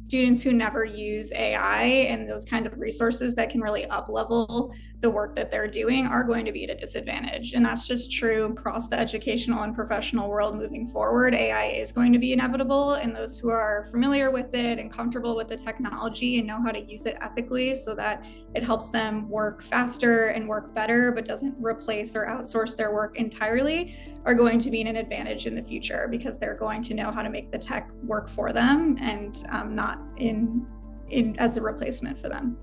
students who never use AI and those kinds of resources that can really up-level the work that they're doing are going to be at a disadvantage. And that's just true across the educational and professional world moving forward. AI is going to be inevitable, and those who are familiar with it and comfortable with the technology and know how to use it ethically so that it helps them work faster and work better, but doesn't replace or outsource their work entirely, are going to be an advantage in the future because they're going to know how to make the tech work for them and not as a replacement for them.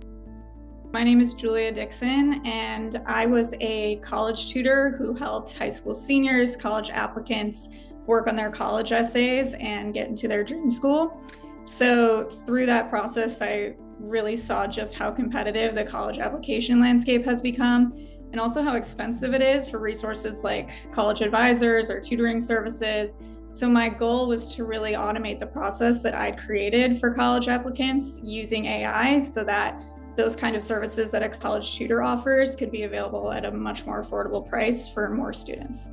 My name is Julia Dixon, and I was a college tutor who helped high school seniors, college applicants, work on their college essays and get into their dream school. So through that process, I really saw just how competitive the college application landscape has become, and also how expensive it is for resources like college advisors or tutoring services. So my goal was to really automate the process that I'd created for college applicants using AI so that those kind of services that a college tutor offers could be available at a much more affordable price for more students.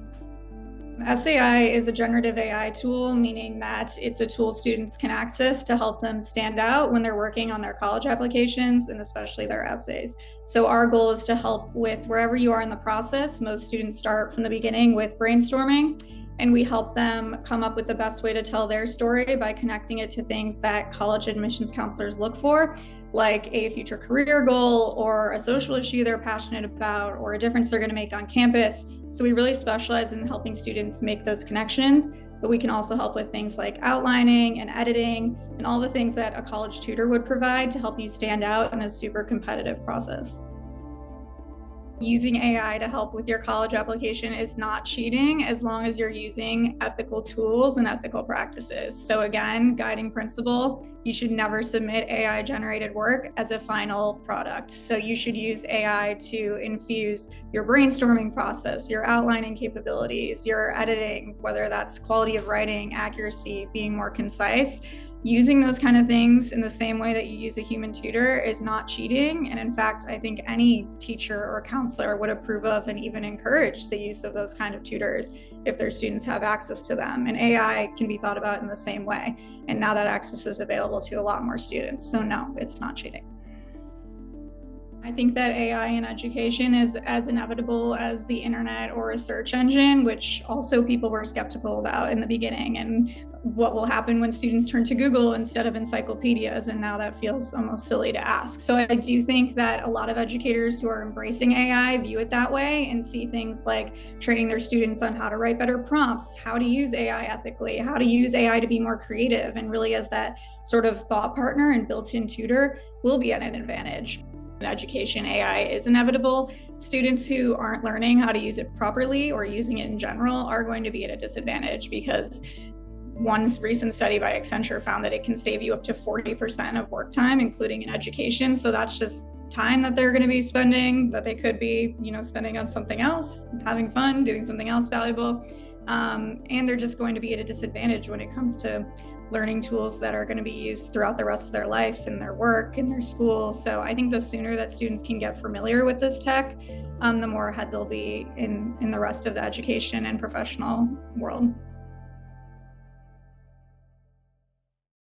ES.AI is a generative AI tool, meaning that it's a tool students can access to help them stand out when they're working on their college applications and especially their essays. So our goal is to help with wherever you are in the process. Most students start from the beginning with brainstorming, and we help them come up with the best way to tell their story by connecting it to things that college admissions counselors look for, like a future career goal or a social issue they're passionate about or a difference they're going to make on campus. So we really specialize in helping students make those connections, but we can also help with things like outlining and editing and all the things that a college tutor would provide to help you stand out in a super competitive process. Using AI to help with your college application is not cheating as long as you're using ethical tools and ethical practices. So again, guiding principle, you should never submit AI generated work as a final product. So you should use AI to infuse your brainstorming process, your outlining capabilities, your editing, whether that's quality of writing, accuracy, being more concise. Using those kind of things in the same way that you use a human tutor is not cheating. And in fact, I think any teacher or counselor would approve of and even encourage the use of those kind of tutors if their students have access to them. And AI can be thought about in the same way. And now that access is available to a lot more students. So no, it's not cheating. I think that AI in education is as inevitable as the internet or a search engine, which also people were skeptical about in the beginning, and what will happen when students turn to Google instead of encyclopedias, and now that feels almost silly to ask. So I do think that a lot of educators who are embracing AI view it that way and see things like training their students on how to write better prompts, how to use AI ethically, how to use AI to be more creative, and really as that sort of thought partner and built-in tutor will be at an advantage. In education, AI is inevitable. Students who aren't learning how to use it properly or using it in general are going to be at a disadvantage because one recent study by Accenture found that it can save you up to 40% of work time, including in education. So that's just time that they're going to be spending that they could be, spending on something else, having fun, doing something else valuable. And they're just going to be at a disadvantage when it comes to learning tools that are going to be used throughout the rest of their life and their work and their school. So I think the sooner that students can get familiar with this tech, the more ahead they'll be in the rest of the education and professional world.